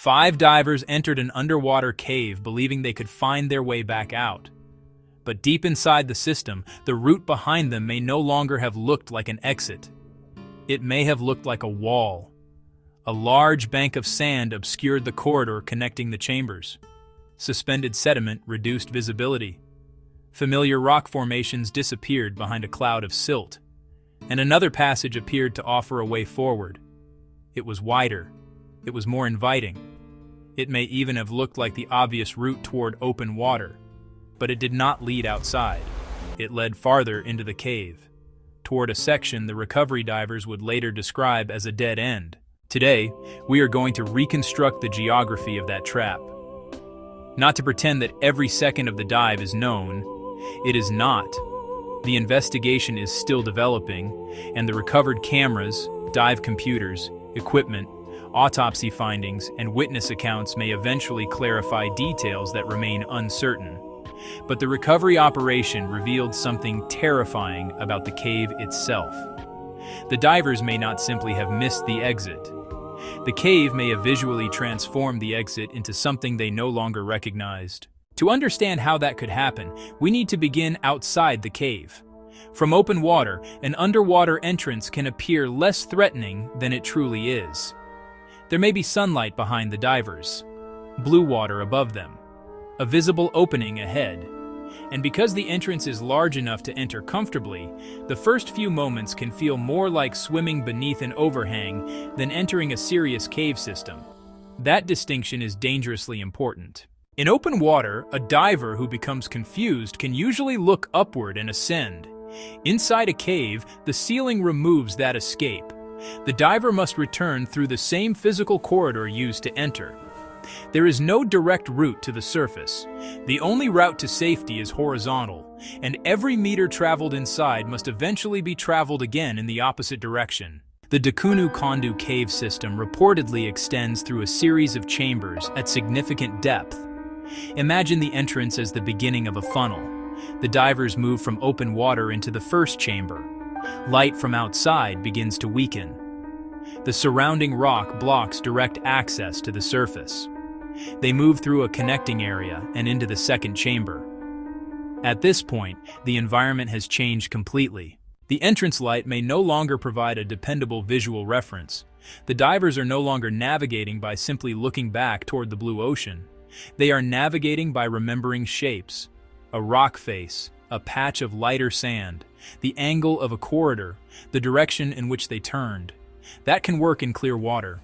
5 divers entered an underwater cave believing they could find their way back out. But deep inside the system, the route behind them may no longer have looked like an exit. It may have looked like a wall. A large bank of sand obscured the corridor connecting the chambers. Suspended sediment reduced visibility. Familiar rock formations disappeared behind a cloud of silt, and another passage appeared to offer a way forward. It was wider. It was more inviting. It may even have looked like the obvious route toward open water, but it did not lead outside. It led farther into the cave, toward a section the recovery divers would later describe as a dead end. Today, we are going to reconstruct the geography of that trap. Not to pretend that every second of the dive is known. It is not. The investigation is still developing, and the recovered cameras, dive computers, equipment, autopsy findings, and witness accounts may eventually clarify details that remain uncertain. But the recovery operation revealed something terrifying about the cave itself. The divers may not simply have missed the exit. The cave may have visually transformed the exit into something they no longer recognized. To understand how that could happen, we need to begin outside the cave. From open water, an underwater entrance can appear less threatening than it truly is. There may be sunlight behind the divers, blue water above them, a visible opening ahead. And because the entrance is large enough to enter comfortably, the first few moments can feel more like swimming beneath an overhang than entering a serious cave system. That distinction is dangerously important. In open water, a diver who becomes confused can usually look upward and ascend. Inside a cave, the ceiling removes that escape. The diver must return through the same physical corridor used to enter. There is no direct route to the surface. The only route to safety is horizontal, and every meter traveled inside must eventually be traveled again in the opposite direction. The Dakunu Kondu cave system reportedly extends through a series of chambers at significant depth. Imagine the entrance as the beginning of a funnel. The divers move from open water into the first chamber. Light from outside begins to weaken. The surrounding rock blocks direct access to the surface. They move through a connecting area and into the second chamber. At this point, the environment has changed completely. The entrance light may no longer provide a dependable visual reference. The divers are no longer navigating by simply looking back toward the blue ocean. They are navigating by remembering shapes: a rock face, a patch of lighter sand, the angle of a corridor, the direction in which they turned. That can work in clear water.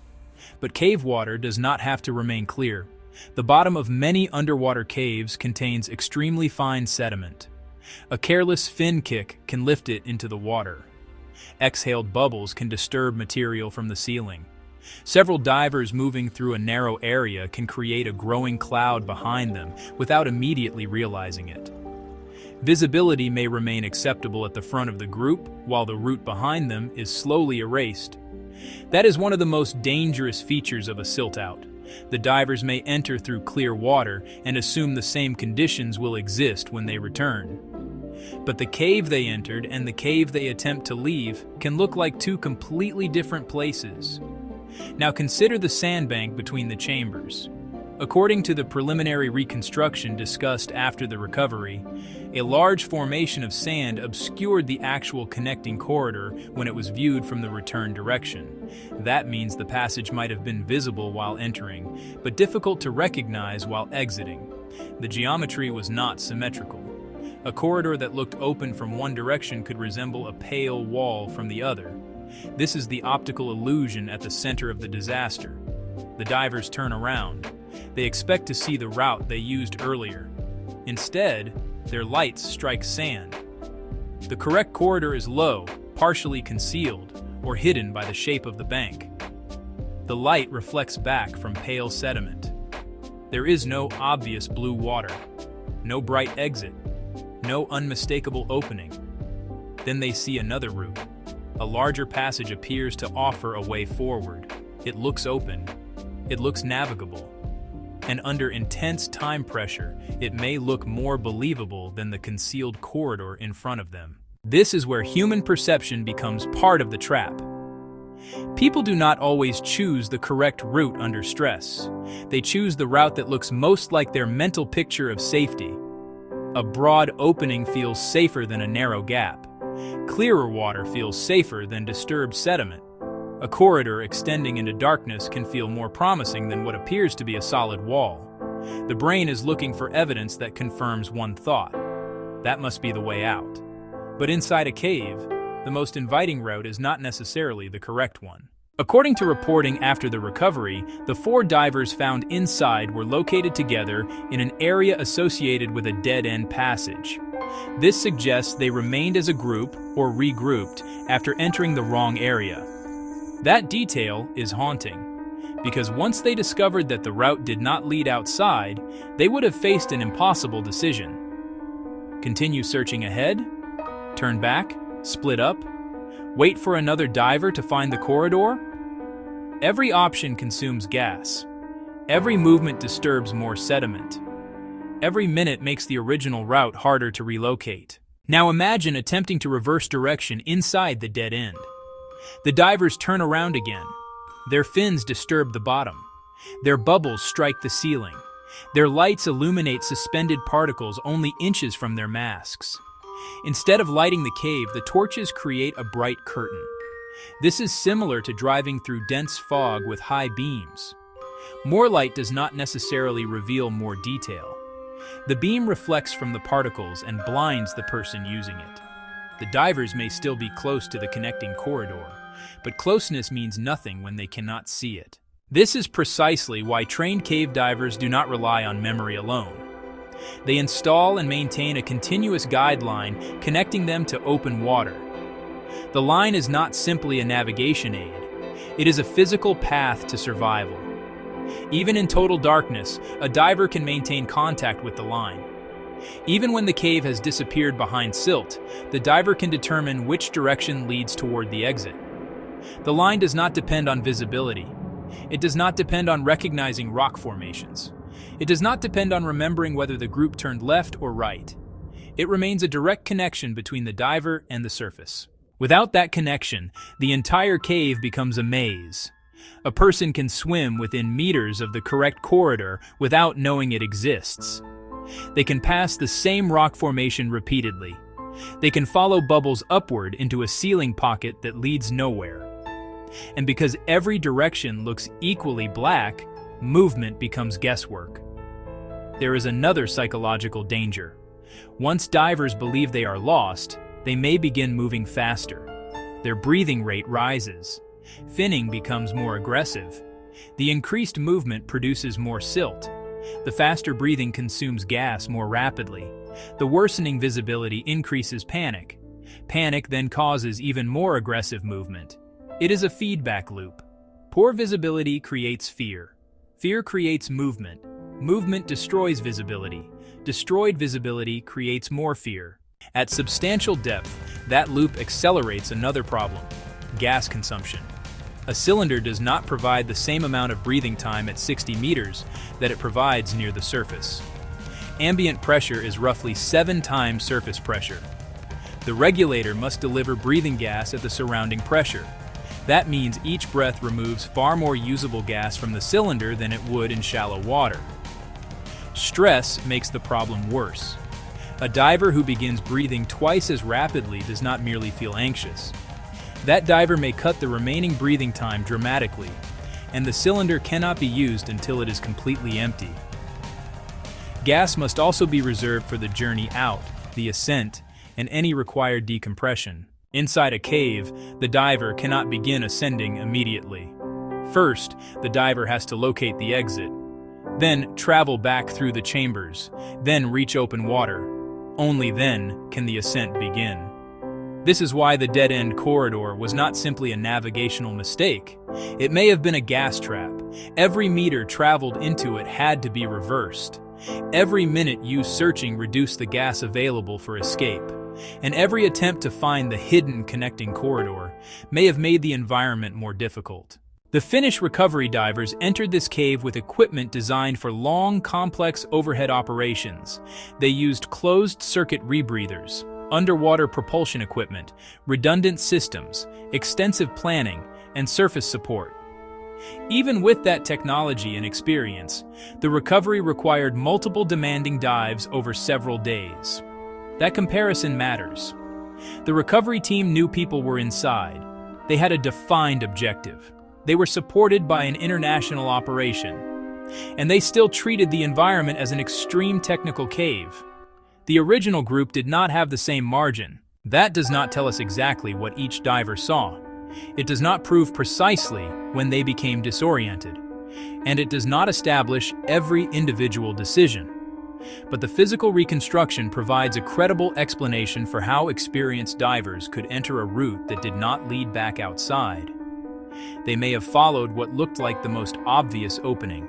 But cave water does not have to remain clear. The bottom of many underwater caves contains extremely fine sediment. A careless fin kick can lift it into the water. Exhaled bubbles can disturb material from the ceiling. Several divers moving through a narrow area can create a growing cloud behind them without immediately realizing it. Visibility may remain acceptable at the front of the group, while the route behind them is slowly erased. That is one of the most dangerous features of a silt-out. The divers may enter through clear water and assume the same conditions will exist when they return. But the cave they entered and the cave they attempt to leave can look like two completely different places. Now consider the sandbank between the chambers. According to the preliminary reconstruction discussed after the recovery, a large formation of sand obscured the actual connecting corridor when it was viewed from the return direction. That means the passage might have been visible while entering, but difficult to recognize while exiting. The geometry was not symmetrical. A corridor that looked open from one direction could resemble a pale wall from the other. This is the optical illusion at the center of the disaster. The divers turn around. They expect to see the route they used earlier. Instead, their lights strike sand. The correct corridor is low, partially concealed, or hidden by the shape of the bank. The light reflects back from pale sediment. There is no obvious blue water, no bright exit, no unmistakable opening. Then they see another route. A larger passage appears to offer a way forward. It looks open. It looks navigable. And under intense time pressure, it may look more believable than the concealed corridor in front of them. This is where human perception becomes part of the trap. People do not always choose the correct route under stress. They choose the route that looks most like their mental picture of safety. A broad opening feels safer than a narrow gap. Clearer water feels safer than disturbed sediment. A corridor extending into darkness can feel more promising than what appears to be a solid wall. The brain is looking for evidence that confirms one thought. That must be the way out. But inside a cave, the most inviting route is not necessarily the correct one. According to reporting after the recovery, the 4 divers found inside were located together in an area associated with a dead-end passage. This suggests they remained as a group or regrouped after entering the wrong area. That detail is haunting, because once they discovered that the route did not lead outside, they would have faced an impossible decision. Continue searching ahead? Turn back? Split up? Wait for another diver to find the corridor? Every option consumes gas. Every movement disturbs more sediment. Every minute makes the original route harder to relocate. Now imagine attempting to reverse direction inside the dead end. The divers turn around again. Their fins disturb the bottom. Their bubbles strike the ceiling. Their lights illuminate suspended particles only inches from their masks. Instead of lighting the cave, the torches create a bright curtain. This is similar to driving through dense fog with high beams. More light does not necessarily reveal more detail. The beam reflects from the particles and blinds the person using it. The divers may still be close to the connecting corridor, but closeness means nothing when they cannot see it. This is precisely why trained cave divers do not rely on memory alone. They install and maintain a continuous guideline connecting them to open water. The line is not simply a navigation aid. It is a physical path to survival. Even in total darkness, a diver can maintain contact with the line. Even when the cave has disappeared behind silt, the diver can determine which direction leads toward the exit. The line does not depend on visibility. It does not depend on recognizing rock formations. It does not depend on remembering whether the group turned left or right. It remains a direct connection between the diver and the surface. Without that connection, the entire cave becomes a maze. A person can swim within meters of the correct corridor without knowing it exists. They can pass the same rock formation repeatedly. They can follow bubbles upward into a ceiling pocket that leads nowhere. And because every direction looks equally black, movement becomes guesswork. There is another psychological danger. Once divers believe they are lost, they may begin moving faster. Their breathing rate rises. Finning becomes more aggressive. The increased movement produces more silt. The faster breathing consumes gas more rapidly. The worsening visibility increases panic. Panic then causes even more aggressive movement. It is a feedback loop. Poor visibility creates fear. Fear creates movement. Movement destroys visibility. Destroyed visibility creates more fear. At substantial depth, that loop accelerates another problem: gas consumption. A cylinder does not provide the same amount of breathing time at 60 meters that it provides near the surface. Ambient pressure is roughly 7 times surface pressure. The regulator must deliver breathing gas at the surrounding pressure. That means each breath removes far more usable gas from the cylinder than it would in shallow water. Stress makes the problem worse. A diver who begins breathing twice as rapidly does not merely feel anxious. That diver may cut the remaining breathing time dramatically, and the cylinder cannot be used until it is completely empty. Gas must also be reserved for the journey out, the ascent, and any required decompression. Inside a cave, the diver cannot begin ascending immediately. First, the diver has to locate the exit, then travel back through the chambers, then reach open water. Only then can the ascent begin. This is why the dead-end corridor was not simply a navigational mistake. It may have been a gas trap. Every meter traveled into it had to be reversed. Every minute used searching reduced the gas available for escape. And every attempt to find the hidden connecting corridor may have made the environment more difficult. The Finnish recovery divers entered this cave with equipment designed for long, complex overhead operations. They used closed-circuit rebreathers, underwater propulsion equipment, redundant systems, extensive planning, and surface support. Even with that technology and experience, the recovery required multiple demanding dives over several days. That comparison matters. The recovery team knew people were inside. They had a defined objective. They were supported by an international operation. And they still treated the environment as an extreme technical cave. The original group did not have the same margin. That does not tell us exactly what each diver saw. It does not prove precisely when they became disoriented. And it does not establish every individual decision. But the physical reconstruction provides a credible explanation for how experienced divers could enter a route that did not lead back outside. They may have followed what looked like the most obvious opening.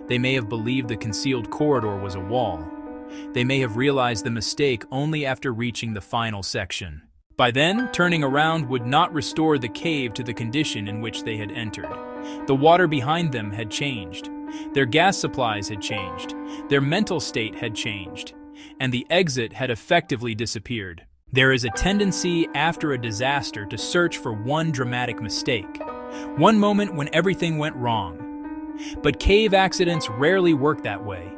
They may have believed the concealed corridor was a wall. They may have realized the mistake only after reaching the final section. By then, turning around would not restore the cave to the condition in which they had entered. The water behind them had changed. Their gas supplies had changed. Their mental state had changed. And the exit had effectively disappeared. There is a tendency after a disaster to search for one dramatic mistake. One moment when everything went wrong. But cave accidents rarely work that way.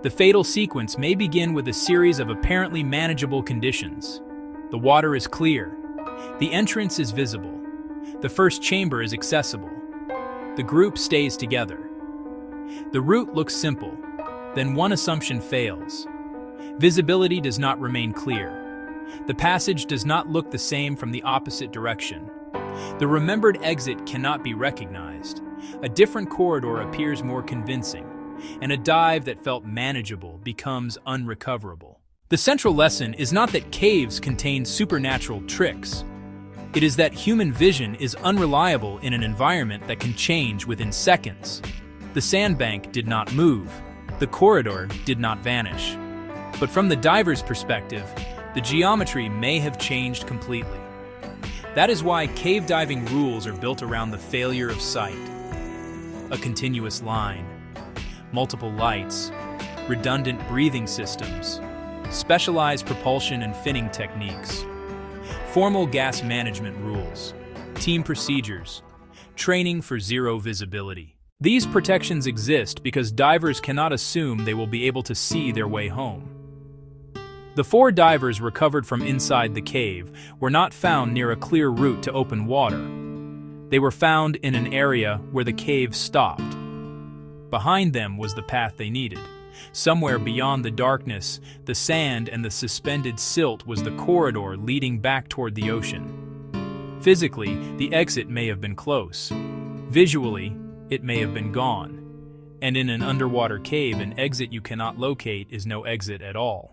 The fatal sequence may begin with a series of apparently manageable conditions. The water is clear. The entrance is visible. The first chamber is accessible. The group stays together. The route looks simple. Then one assumption fails. Visibility does not remain clear. The passage does not look the same from the opposite direction. The remembered exit cannot be recognized. A different corridor appears more convincing, and a dive that felt manageable becomes unrecoverable. The central lesson is not that caves contain supernatural tricks. It is that human vision is unreliable in an environment that can change within seconds. The sandbank did not move. The corridor did not vanish. But from the diver's perspective, the geometry may have changed completely. That is why cave diving rules are built around the failure of sight. A continuous line, multiple lights, redundant breathing systems, specialized propulsion and finning techniques, formal gas management rules, team procedures, training for zero visibility. These protections exist because divers cannot assume they will be able to see their way home. The 4 divers recovered from inside the cave were not found near a clear route to open water. They were found in an area where the cave stopped. Behind them was the path they needed. Somewhere beyond the darkness, the sand and the suspended silt was the corridor leading back toward the ocean. Physically, the exit may have been close. Visually, it may have been gone. And in an underwater cave, an exit you cannot locate is no exit at all.